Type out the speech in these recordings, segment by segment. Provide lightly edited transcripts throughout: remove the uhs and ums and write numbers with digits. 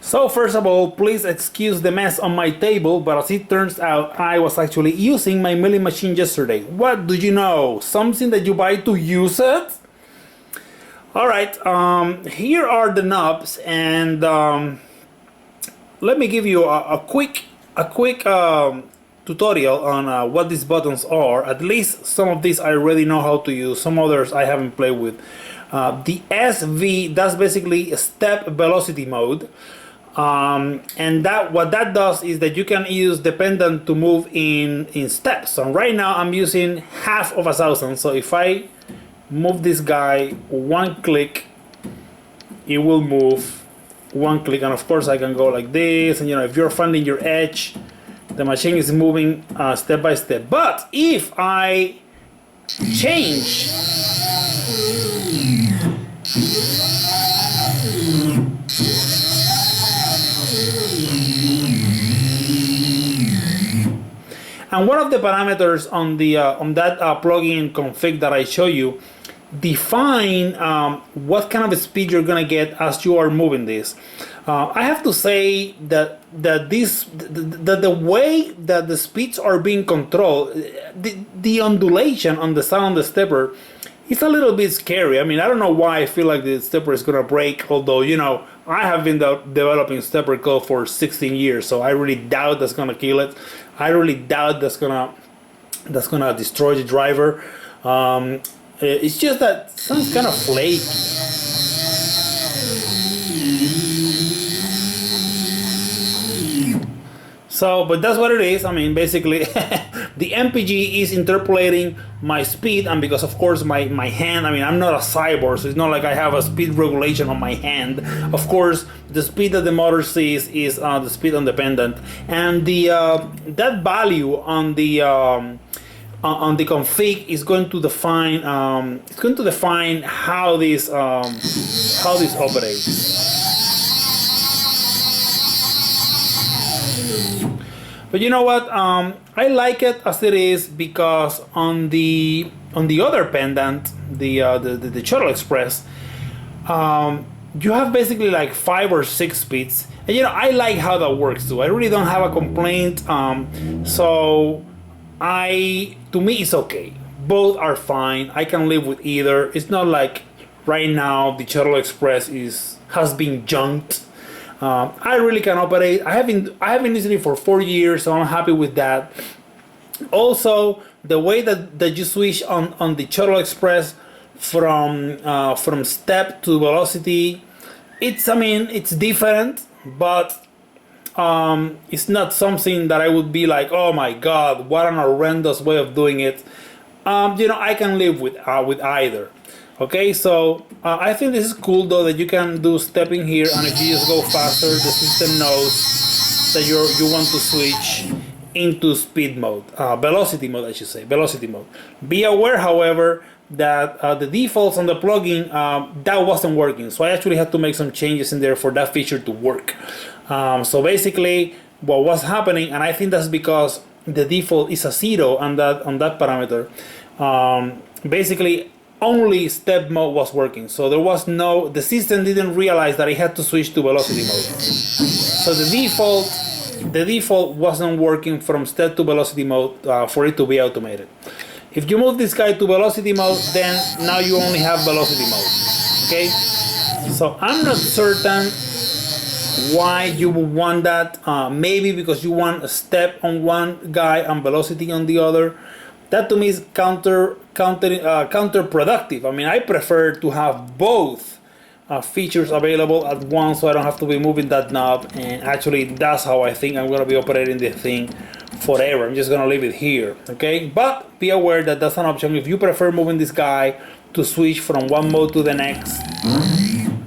So first of all, please excuse the mess on my table, but as it turns out, I was actually using my milling machine yesterday. What do you know? Something that you buy to use it? Alright, here are the knobs, and let me give you a quick tutorial on what these buttons are. At least some of these I already know how to use, some others I haven't played with. The SV, that's basically a step velocity mode. And what that does is that you can use the pendant to move in steps. So right now I'm using 1/1000. So if I move this guy one click, it will move one click. And of course I can go like this. And you know, if you're finding your edge, the machine is moving step by step. But if I change and one of the parameters on the that plugin config that I show you define what kind of speed you're gonna get as you are moving this. I have to say that the way that the speeds are being controlled, the undulation on the sound of the stepper, it's a little bit scary. I mean, I don't know why I feel like the stepper is gonna break, although, you know, I have been developing stepper code for 16 years, so I really doubt that's gonna kill it. I really doubt that's gonna destroy the driver. It's just that it sounds kind of flaky. So, but that's what it is. I mean, basically, the MPG is interpolating my speed, and because of course my hand, I mean, I'm not a cyborg, so it's not like I have a speed regulation on my hand. Of course, the speed that the motor sees is the speed on the pendant, and the that value on the config is going to define how this operates. But you know what? I like it as it is because on the other pendant, the Shuttle Express, you have basically like 5 or 6 speeds, and you know, I like how that works too. I really don't have a complaint. So to me it's okay. Both are fine. I can live with either. It's not like right now the Shuttle Express has been junked. I really can operate. I have been using it for 4 years, so I'm happy with that. Also, the way that you switch on the Shuttle Express from step to velocity, it's different, but it's not something that I would be like, oh my god, what an horrendous way of doing it. You know, I can live with either. Okay, so I think this is cool though, that you can do stepping here, and if you just go faster, the system knows that you want to switch into speed mode, velocity mode, I should say, velocity mode. Be aware, however, that the defaults on the plugin, that wasn't working, so I actually had to make some changes in there for that feature to work. So basically, what was happening, and I think that's because the default is a 0 on that parameter. Basically, only step mode was working, so the system didn't realize that it had to switch to velocity mode. So the default wasn't working from step to velocity mode for it to be automated. If you move this guy to velocity mode, then now you only have velocity mode. Okay, so I'm not certain why you would want that. Maybe because you want a step on one guy and velocity on the other. That to me is counterproductive. I mean, I prefer to have both features available at once, so I don't have to be moving that knob. And actually, that's how I think I'm going to be operating this thing forever. I'm just going to leave it here, okay? But be aware that that's an option. If you prefer moving this guy to switch from one mode to the next,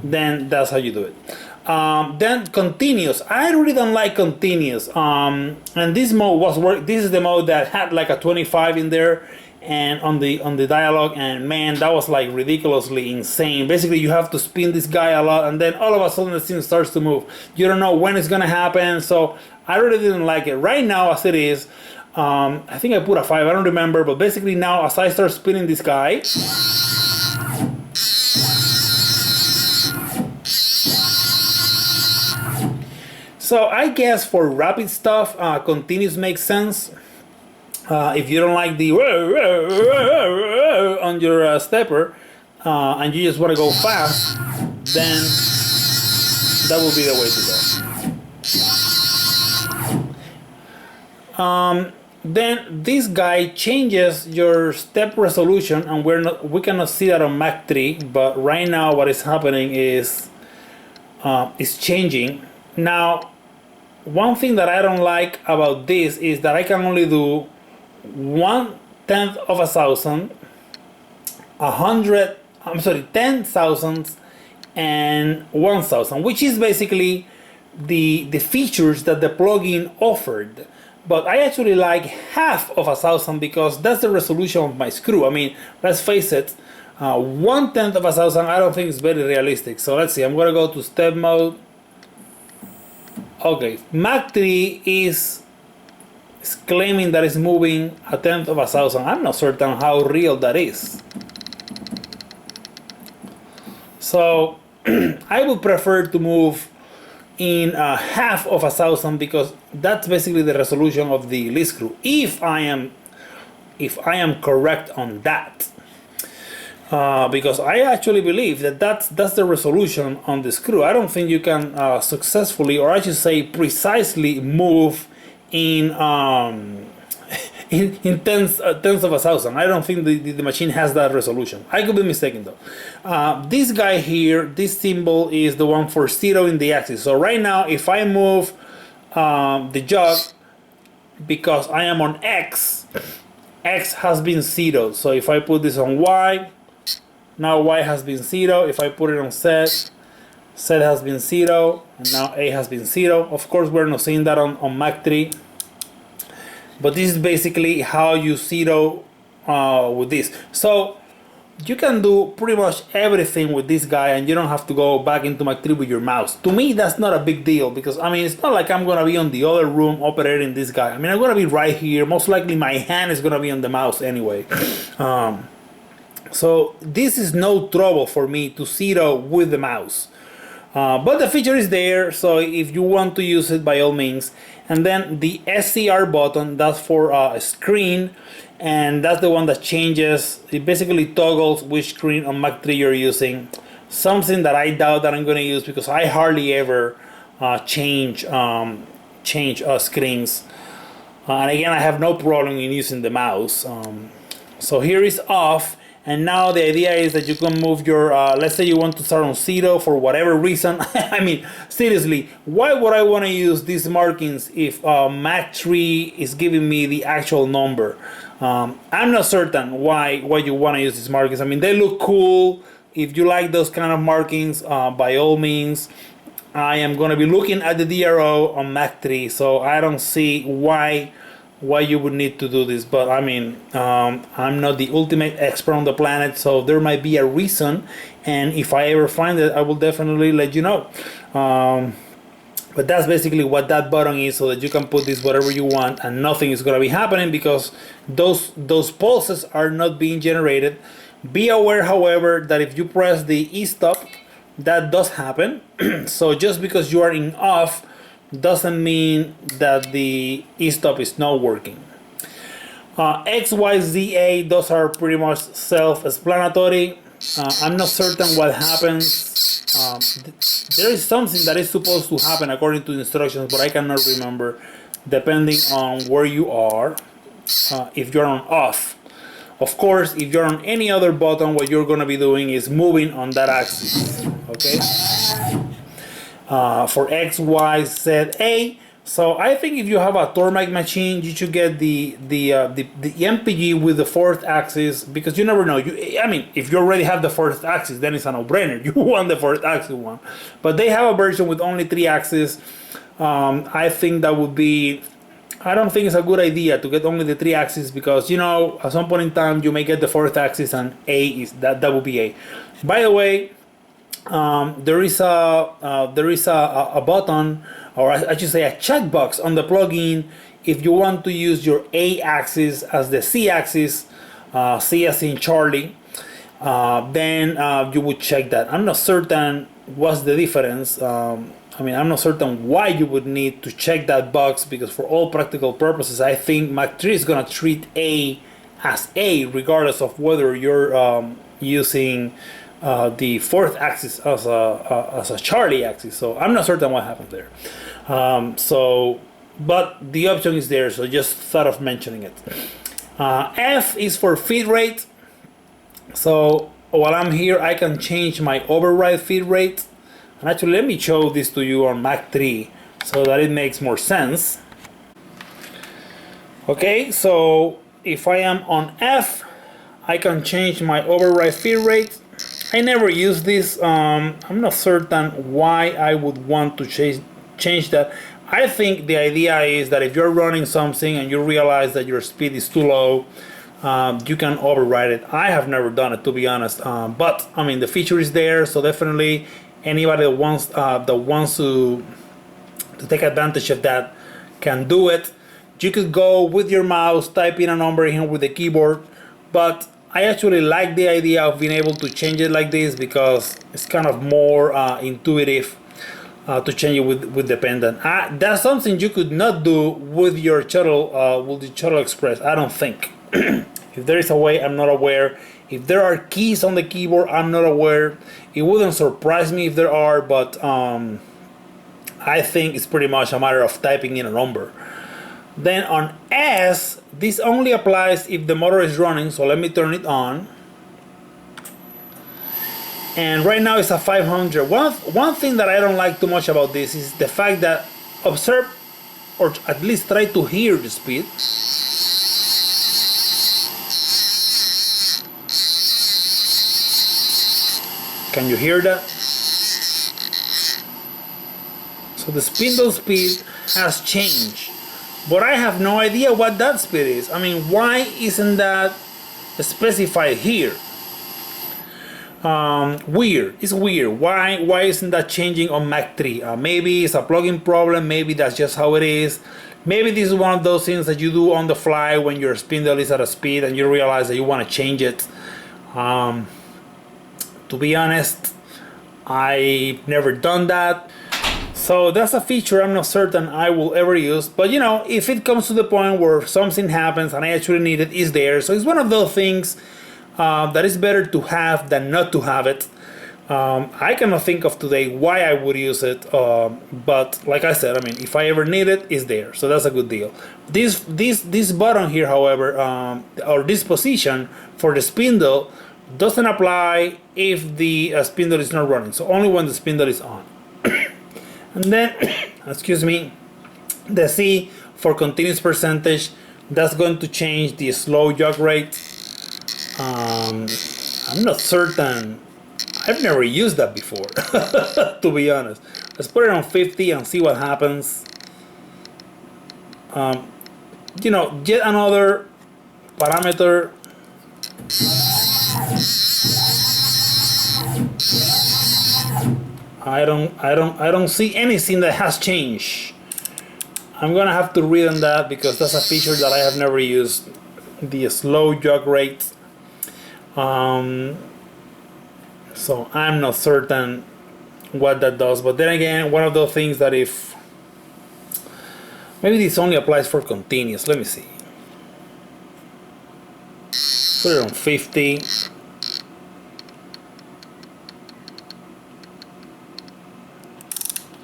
then that's how you do it. Then continuous. I really don't like continuous. And this mode was this is the mode that had like a 25 in there, and on the dialogue, and man, that was like ridiculously insane. Basically, you have to spin this guy a lot, and then all of a sudden the scene starts to move. You don't know when it's gonna happen, so I really didn't like it. Right now, as it is, I think I put a 5. I don't remember, but basically now, as I start spinning this guy, So I guess for rapid stuff, continuous makes sense. If you don't like the on your stepper, and you just want to go fast, then that will be the way to go. Then this guy changes your step resolution, and we cannot see that on Mach 3, but right now what is happening is it's changing. Now, one thing that I don't like about this is that I can only do 1/10 of a thousand, 10 thousandths, and 1,000, which is basically the features that the plugin offered. But I actually like 1/2 of a thousand because that's the resolution of my screw. I mean, let's face it, 1/10 of a thousand I don't think is very realistic. So let's see, I'm gonna go to step mode. Okay, Mach 3 is claiming that it's moving 1/10 of a thousand. I'm not certain how real that is. So I would prefer to move in 1/2 of a thousand because that's basically the resolution of the lead screw. If I am correct on that, because I actually believe that that's the resolution on the screw. I don't think you can successfully, or I should say precisely, move in tenths of a thousand. I don't think the machine has that resolution. I could be mistaken though. This guy here, this symbol is the one for zeroing the axis. So right now, if I move the jug, because I am on X, X has been zeroed. So if I put this on Y, now Y has been zeroed. If I put it on Z, Z has been zeroed, and now A has been zeroed. Of course, we're not seeing that on Mach 3. But this is basically how you zero with this. So you can do pretty much everything with this guy, and you don't have to go back into Mach 3 with your mouse. To me, that's not a big deal because I mean, it's not like I'm gonna be on the other room operating this guy. I mean, I'm gonna be right here. Most likely, my hand is gonna be on the mouse anyway. So this is no trouble for me to zero with the mouse. But the feature is there, so if you want to use it, by all means. And then the SCR button, that's for a screen, and that's the one that changes. It basically toggles which screen on Mach 3 you're using. Something that I doubt that I'm going to use because I hardly ever change screens. And again, I have no problem in using the mouse. So here is off. And now the idea is that you can move your, let's say you want to start on 0 for whatever reason. I mean, seriously, why would I want to use these markings if Mach 3 is giving me the actual number? I'm not certain why you want to use these markings. I mean, they look cool. If you like those kind of markings, by all means, I am going to be looking at the DRO on Mach 3. So I don't see why you would need to do this, but I mean, I'm not the ultimate expert on the planet, so there might be a reason, and if I ever find it, I will definitely let you know. But that's basically what that button is, so that you can put this whatever you want and nothing is going to be happening because those pulses are not being generated. Be aware, however, that if you press the E-stop, that does happen. So just because you are in off doesn't mean that the E-stop is not working. X, Y, Z, A, those are pretty much self-explanatory. I'm not certain what happens. There is something that is supposed to happen according to the instructions, but I cannot remember, depending on where you are. If you're on off. Of course, if you're on any other button, what you're going to be doing is moving on that axis. Okay? For X, Y, Z, A. So I think if you have a Tormach machine, you should get the MPG with the 4th axis, because you never know. I mean, if you already have the 4th axis, then it's a no-brainer. You want the 4th axis one. But they have a version with only 3 axes. I think that would be. I don't think it's a good idea to get only the 3 axes because, you know, at some point in time you may get the 4th axis and A is that would be A. By the way, there is a button, or I should say a checkbox on the plugin if you want to use your A axis as the C axis, C as in Charlie. Then you would check that. I'm not certain what's the difference. I mean, I'm not certain why you would need to check that box, because for all practical purposes, I think Mach 3 is going to treat A as A, regardless of whether you're using the fourth axis as a Charlie axis. So I'm not certain what happened there. But the option is there, so just thought of mentioning it. F is for feed rate. So while I'm here, I can change my override feed rate. And actually, let me show this to you on Mach 3 so that it makes more sense. Okay, so if I am on F, I can change my override feed rate. I never use this. I'm not certain why I would want to change that. I think the idea is that if you're running something and you realize that your speed is too low, you can override it. I have never done it, to be honest, but I mean, the feature is there, so definitely anybody that wants to take advantage of that can do it. You could go with your mouse, type in a number here with the keyboard, but I actually like the idea of being able to change it like this, because it's kind of more intuitive to change it with the pendant. That's something you could not do with your shuttle, with the Shuttle Express, I don't think. If there is a way, I'm not aware. If there are keys on the keyboard, I'm not aware. It wouldn't surprise me if there are, but I think it's pretty much a matter of typing in a number. Then on S, this only applies if the motor is running, so let me turn it on. And right now it's a 500. One thing that I don't like too much about this is the fact that, observe, or at least try to hear the speed. Can you hear that? So the spindle speed has changed, but I have no idea what that speed is. I mean, why isn't that specified here? Weird. It's weird. Why isn't that changing on Mach 3? Maybe it's a plugin problem. Maybe that's just how it is. Maybe this is one of those things that you do on the fly when your spindle is at a speed and you realize that you want to change it. To be honest, I've never done that. So that's a feature I'm not certain I will ever use. But you know, if it comes to the point where something happens and I actually need it, it's there. So it's one of those things that is better to have than not to have it. I cannot think of today why I would use it, but like I said, I mean, if I ever need it, it's there, so that's a good deal. This button here, however, or this position for the spindle doesn't apply if the spindle is not running, so only when the spindle is on. And then, excuse me, the C for continuous percentage, that's going to change the slow jog rate. I'm not certain. I've never used that before, to be honest. Let's put it on 50 and see what happens. You know, yet another parameter. I don't see anything that has changed. I'm gonna have to read on that because that's a feature that I have never used. The slow jog rate. So I'm not certain what that does, but then again, one of those things that if maybe this only applies for continuous. Let me see. Put it on 50.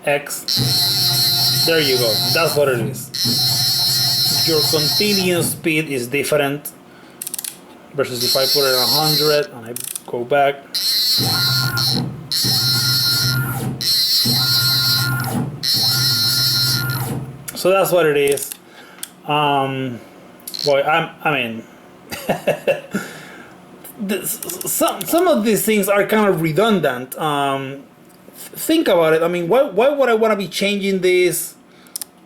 X. There you go. That's what it is. Your continuous speed is different versus if I put it on 100 and I go back. So that's what it is. Boy, I mean, some of these things are kind of redundant. Think about it. I mean, why would I want to be changing this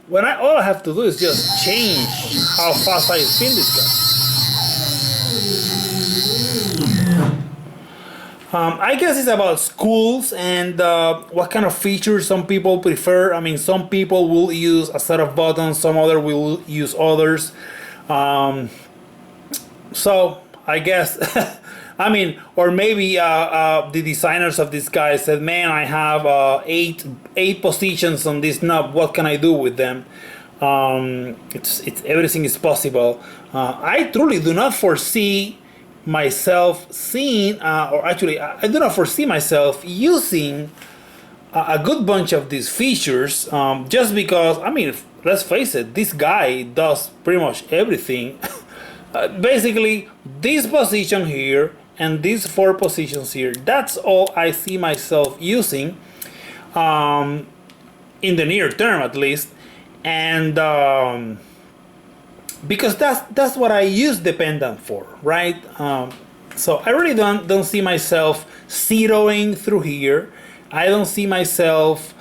when all I have to do is just change how fast I spin this guy? I guess it's about schools and what kind of features some people prefer. I mean, some people will use a set of buttons, some other will use others. So I guess I mean, or maybe the designers of this guy said, "Man, I have eight positions on this knob. What can I do with them?" It's everything is possible. I truly do not foresee myself seeing, or actually, I do not foresee myself using a good bunch of these features, just because, I mean, let's face it, this guy does pretty much everything. Basically, this position here and these 4 positions here, that's all I see myself using, in the near term at least. And because that's what I use the pendant for, right? So I really don't see myself zeroing through here. I don't see myself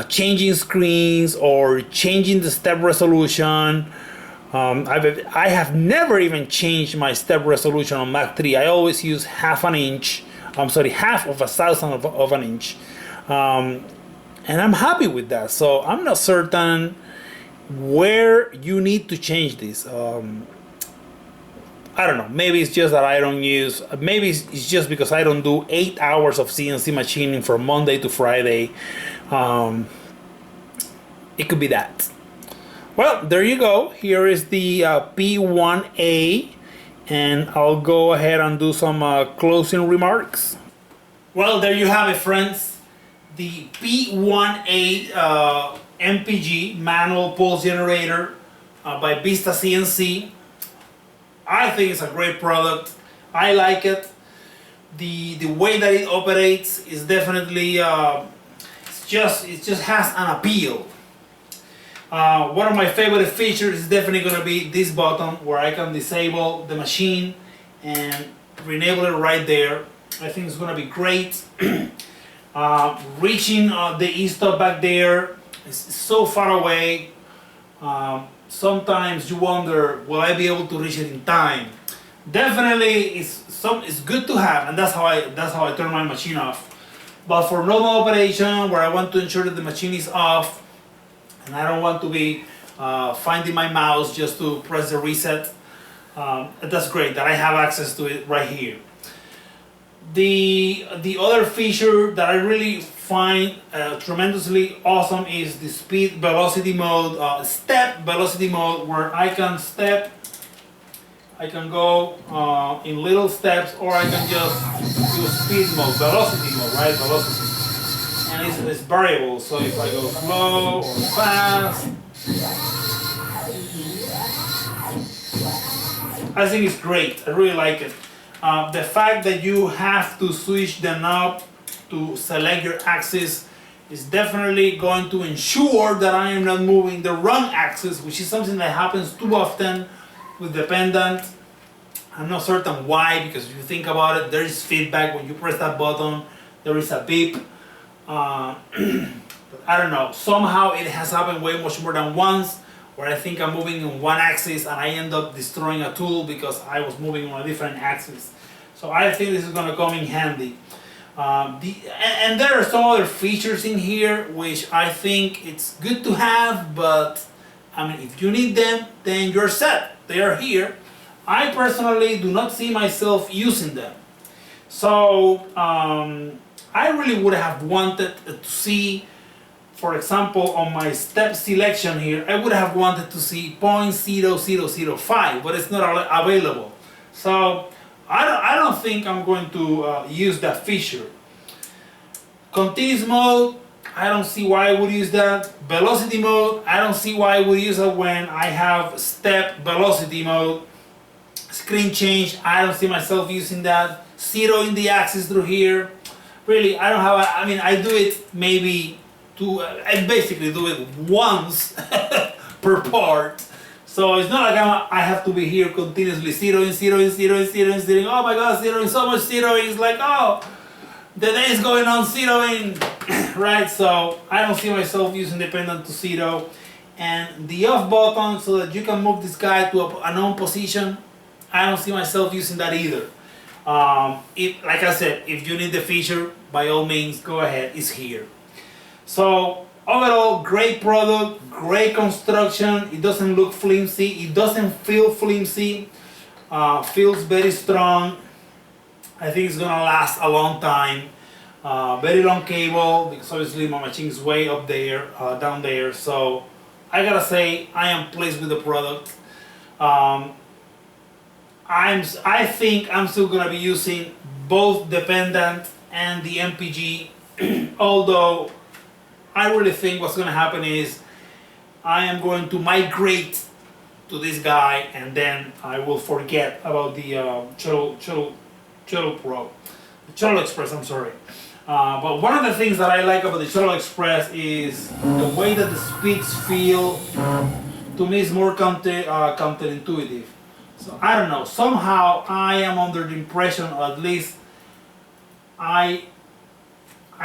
changing screens or changing the step resolution. I have never even changed my step resolution on Mach 3. I always use half of a thousandth of an inch. And I'm happy with that. So I'm not certain where you need to change this. I don't know. Maybe it's just that I don't use. Maybe it's just because I don't do 8 hours of CNC machining from Monday to Friday. It could be that. Well, there you go. Here is the P1A, and I'll go ahead and do some closing remarks. Well, there you have it, friends. The P1A MPG manual pulse generator by VistaCNC. I think it's a great product. I like it. The way that it operates is definitely it just has an appeal. One of my favorite features is definitely going to be this button where I can disable the machine and enable it right there. I think it's going to be great. Reaching the e-stop back there is so far away. Sometimes you wonder, will I be able to reach it in time? Definitely, it's good to have, and that's how I turn my machine off. But for normal operation, where I want to ensure that the machine is off, and I don't want to be finding my mouse just to press the reset, that's great that I have access to it right here. The other feature that I really find tremendously awesome is the speed velocity mode, step velocity mode, where I can step, I can go in little steps, or I can just do speed mode, velocity mode, right? Velocity. And it's variable, so if I go slow or fast, I think it's great. I really like it. The fact that you have to switch the knob to select your axis is definitely going to ensure that I am not moving the wrong axis, which is something that happens too often with the pendant. I'm not certain why, because if you think about it, there is feedback when you press that button. There is a beep. But I don't know. Somehow it has happened way much more than once, where I think I'm moving in one axis and I end up destroying a tool because I was moving on a different axis. So I think this is going to come in handy. And there are some other features in here which I think it's good to have, but I mean, if you need them, then you're set. They are here. I personally do not see myself using them. So I really would have wanted to see, for example, on my step selection here, I would have wanted to see 0.0005, but it's not available. So I don't think I'm going to use that feature. Continuous mode, I don't see why I would use that. Velocity mode, I don't see why I would use it when I have step velocity mode. Screen change, I don't see myself using that. Zeroing the axis through here, really, I don't have, I mean, I do it maybe I basically do it once per part. So it's not like I have to be here continuously zeroing. Oh my god, zeroing, so much zeroing. It's like, oh, the day is going on zeroing, right? So I don't see myself using the pendant to zero. And the off button so that you can move this guy to a known position, I don't see myself using that either. Like I said, if you need the feature, by all means, go ahead, it's here. So overall, great product, great construction. It doesn't look flimsy, it doesn't feel flimsy, feels very strong. I think it's gonna last a long time. Very long cable, because obviously my machine is way up there, down there. So I gotta say I am pleased with the product. I think I'm still gonna be using both the Pendant and the MPG, although I really think what's gonna happen is I am going to migrate to this guy, and then I will forget about the Shuttle Express. I'm sorry. But one of the things that I like about the Shuttle Express is the way that the speeds feel. To me, it's more counterintuitive. So I don't know. Somehow I am under the impression, or at least I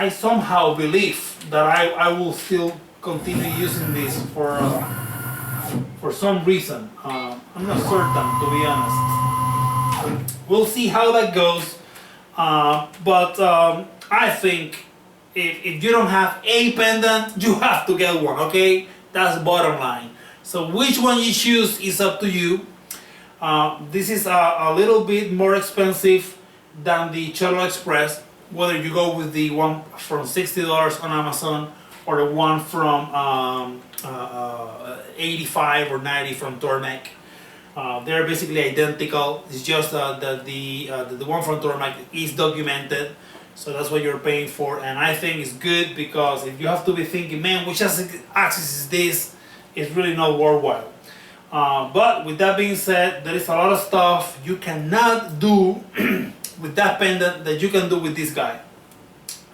somehow believe that I will still continue using this for some reason. I'm not certain, to be honest. We'll see how that goes. But I think if you don't have a pendant, you have to get one, okay? That's the bottom line. So which one you choose is up to you. This is a little bit more expensive than the Shuttle Express, whether you go with the one from $60 on Amazon or the one from 85 or 90 from Tormek. They're basically identical. It's just that the one from Tormek is documented, so that's what you're paying for. And I think it's good, because if you have to be thinking, man, which axis is this, it's really not worthwhile. But with that being said, there is a lot of stuff you cannot do with that pendant that you can do with this guy.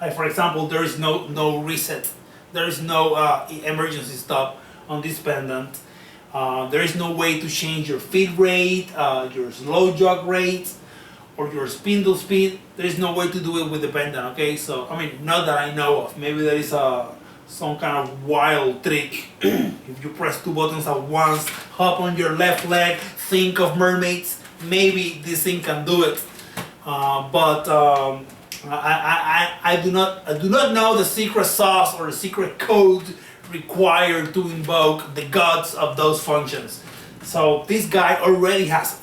Like, for example, there is no reset. There is no emergency stop on this pendant. There is no way to change your feed rate, your slow jog rate, or your spindle speed. There is no way to do it with the pendant, okay? So, I mean, not that I know of. Maybe there is some kind of wild trick. If you press 2 buttons at once, hop on your left leg, think of mermaids, maybe this thing can do it. I do not know the secret sauce or the secret code required to invoke the gods of those functions. So this guy already has it.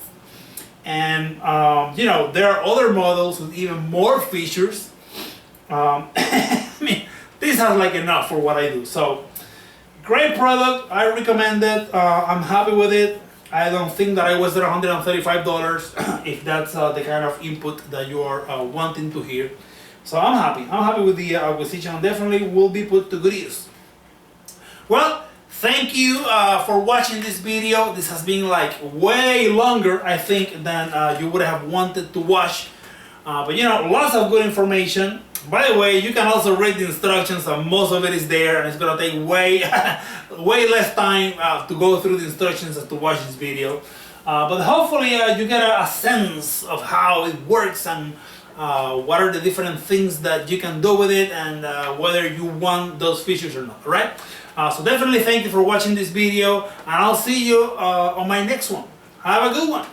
And you know, there are other models with even more features. I mean, this has like enough for what I do. So great product, I recommend it. I'm happy with it. I don't think that I wasted $135 if that's the kind of input that you are wanting to hear. So I'm happy with the acquisition, and definitely will be put to good use. Well, thank you for watching this video. This has been like way longer, I think, than you would have wanted to watch. But you know, lots of good information. By the way, you can also read the instructions, and most of it is there, and it's gonna take way less time to go through the instructions as to watch this video. But hopefully you get a sense of how it works, and what are the different things that you can do with it, and whether you want those features or not, right? So definitely thank you for watching this video, and I'll see you on my next one. Have a good one.